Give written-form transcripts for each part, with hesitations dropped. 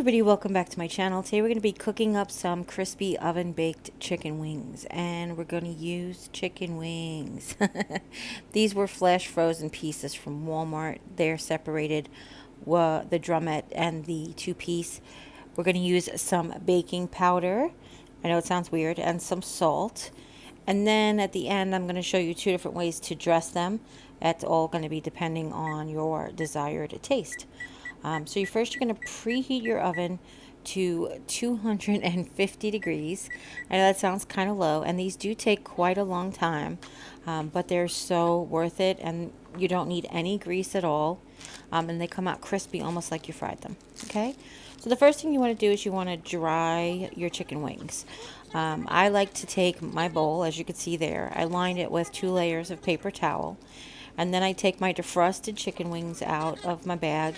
everybody, welcome back to my channel. Today we're going to be cooking up some crispy oven baked chicken wings, and we're going to use chicken wings. These were flash frozen pieces from Walmart. They're separated, the drumette and the two-piece. We're going to use some baking powder, I know it sounds weird, and some salt. And then at the end I'm going to show you two different ways to dress them. That's all going to be depending on your desired taste. So you're going to preheat your oven to 250 degrees. I know that sounds kind of low, and these do take quite a long time, but they're so worth it, and you don't need any grease at all, and they come out crispy almost like you fried them. Okay, so the first thing you want to do is you want to dry your chicken wings. I like to take my bowl, as you can see there. I lined it with 2 layers of paper towel. And then I take my defrosted chicken wings out of my bag.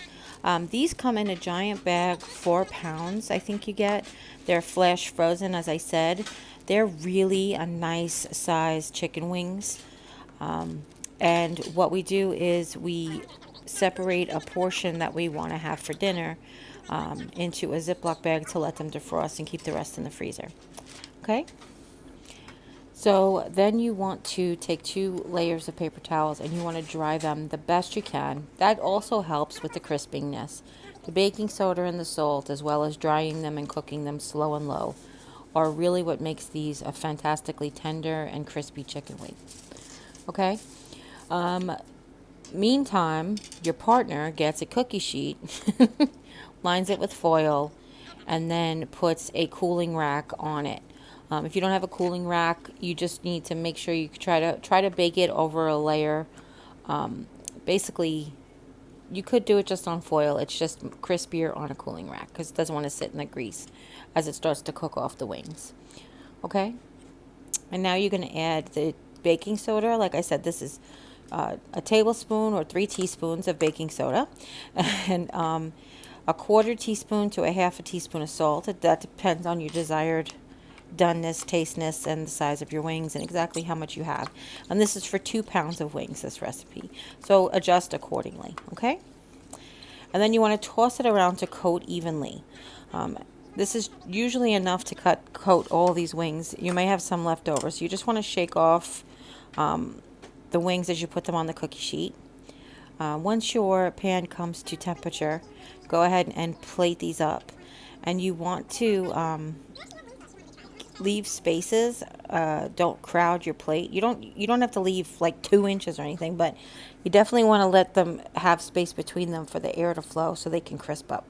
These come in a giant bag, 4 pounds I think you get. They're flash frozen, as I said. They're really a nice size chicken wings. And what we do is we separate a portion that we want to have for dinner into a Ziploc bag to let them defrost and keep the rest in the freezer. Okay? So then you want to take 2 layers of paper towels and you want to dry them the best you can. That also helps with the crispiness. The baking soda and the salt, as well as drying them and cooking them slow and low, are really what makes these a fantastically tender and crispy chicken wing. Okay? Meantime, your partner gets a cookie sheet, lines it with foil, and then puts a cooling rack on it. If you don't have a cooling rack, you just need to make sure you try to bake it over a layer. Basically, you could do it just on foil. It's just crispier on a cooling rack because it doesn't want to sit in the grease as it starts to cook off the wings. Okay? And now you're going to add the baking soda. Like I said, this is a tablespoon or 3 teaspoons of baking soda, and a 1/4 teaspoon to a 1/2 teaspoon of salt. That depends on your desired doneness, tasteness, and the size of your wings and exactly how much you have. And this is for 2 pounds of wings, this recipe. So adjust accordingly, okay? And then you want to toss it around to coat evenly. This is usually enough to coat all these wings. You may have some left over, so you just want to shake off the wings as you put them on the cookie sheet. Once your pan comes to temperature, go ahead and plate these up. And you want to leave spaces. Don't crowd your plate. You don't have to leave like 2 inches or anything, but you definitely want to let them have space between them for the air to flow so they can crisp up.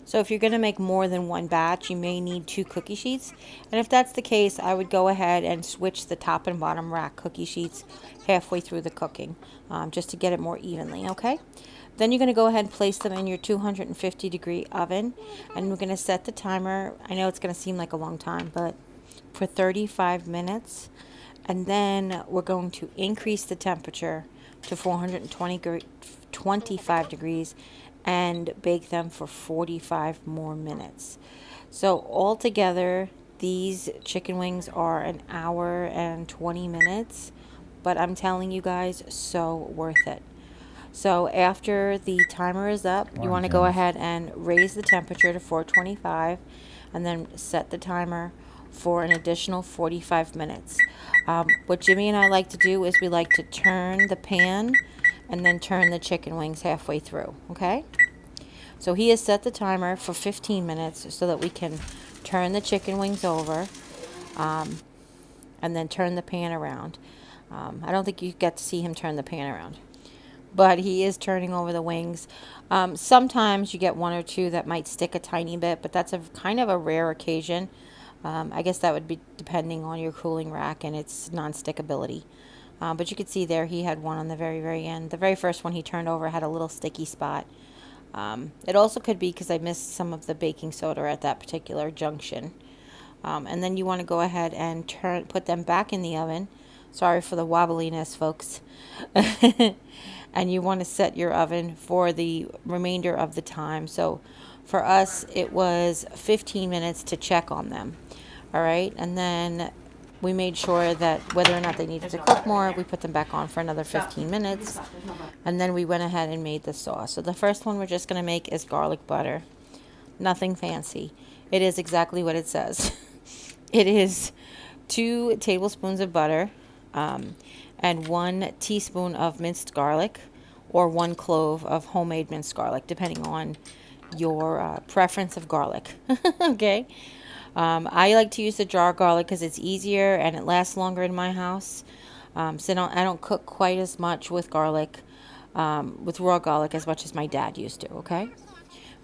So if you're going to make more than 1 batch, you may need 2 cookie sheets. And if that's the case, I would go ahead and switch the top and bottom rack cookie sheets halfway through the cooking, just to get it more evenly, okay? Then you're going to go ahead and place them in your 250 degree oven, and we're going to set the timer. I know it's going to seem like a long time, but for 35 minutes. And then we're going to increase the temperature to 425 degrees and bake them for 45 more minutes. So altogether, these chicken wings are 1 hour and 20 minutes, but I'm telling you guys, so worth it. So after the timer is up, you want to go ahead and raise the temperature to 425 and then set the timer for an additional 45 minutes. What Jimmy and I like to do is we like to turn the pan and then turn the chicken wings halfway through, okay? So he has set the timer for 15 minutes so that we can turn the chicken wings over and then turn the pan around. I don't think you get to see him turn the pan around, but he is turning over the wings. Sometimes you get 1 or 2 that might stick a tiny bit, but that's a kind of a rare occasion. I guess that would be depending on your cooling rack and its non-stick ability. But you could see there he had one on the very, very end. The very first one he turned over had a little sticky spot. It also could be because I missed some of the baking soda at that particular junction. And then you want to go ahead and put them back in the oven. Sorry for the wobbliness, folks. And you want to set your oven for the remainder of the time. So for us, it was 15 minutes to check on them. All right, and then we made sure that whether or not they needed to cook more, we put them back on for another 15 minutes. And then we went ahead and made the sauce. So the first one we're just going to make is garlic butter. Nothing fancy. It is exactly what it says. It is 2 tablespoons of butter, and 1 teaspoon of minced garlic, or 1 clove of homemade minced garlic, depending on your preference of garlic. Okay. I like to use the jar garlic because it's easier and it lasts longer in my house. So I don't cook quite as much with garlic, with raw garlic, as much as my dad used to. Okay.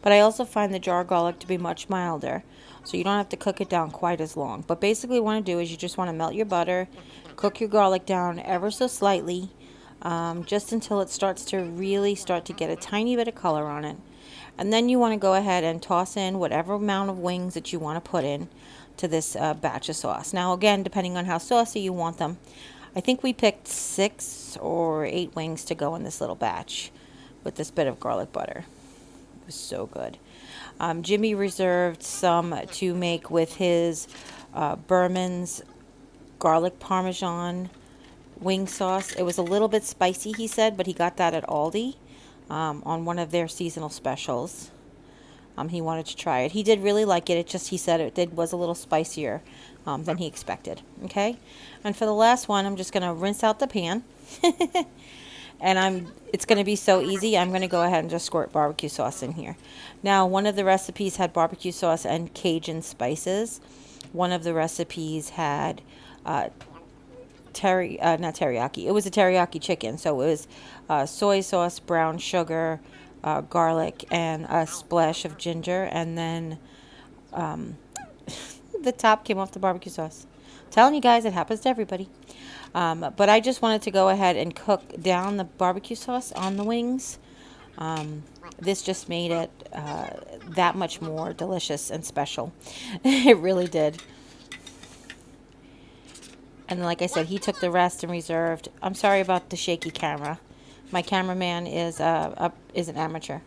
But I also find the jar garlic to be much milder, so you don't have to cook it down quite as long. But basically what you want to do is you just want to melt your butter, cook your garlic down ever so slightly, just until it starts to really start to get a tiny bit of color on it. And then you want to go ahead and toss in whatever amount of wings that you want to put in to this batch of sauce. Now again, depending on how saucy you want them, I think we picked 6 or 8 wings to go in this little batch with this bit of garlic butter. Was so good. Jimmy reserved some to make with his Berman's garlic parmesan wing sauce. It was a little bit spicy, he said, but he got that at Aldi on one of their seasonal specials. He wanted to try it. He did really like it. He said was a little spicier than he expected. Okay, and for the last one, I'm just gonna rinse out the pan. And it's going to be so easy. I'm going to go ahead and just squirt barbecue sauce in here. Now, one of the recipes had barbecue sauce and Cajun spices. One of the recipes had not teriyaki. It was a teriyaki chicken. So it was soy sauce, brown sugar, garlic, and a splash of ginger. And then the top came off the barbecue sauce. I'm telling you guys, it happens to everybody. But I just wanted to go ahead and cook down the barbecue sauce on the wings. This just made it that much more delicious and special. It really did. And like I said, he took the rest and reserved. I'm sorry about the shaky camera. My cameraman is an amateur.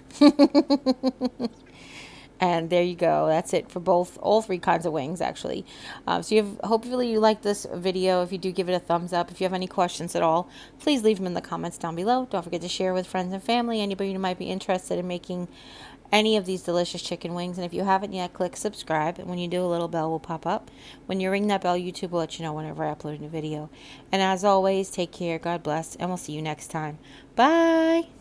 And there you go. That's it for all 3 kinds of wings, actually. Hopefully you like this video. If you do, give it a thumbs up. If you have any questions at all, please leave them in the comments down below. Don't forget to share with friends and family, anybody who might be interested in making any of these delicious chicken wings. And if you haven't yet, click subscribe. And when you do, a little bell will pop up. When you ring that bell, YouTube will let you know whenever I upload a new video. And as always, take care, God bless, and we'll see you next time. Bye!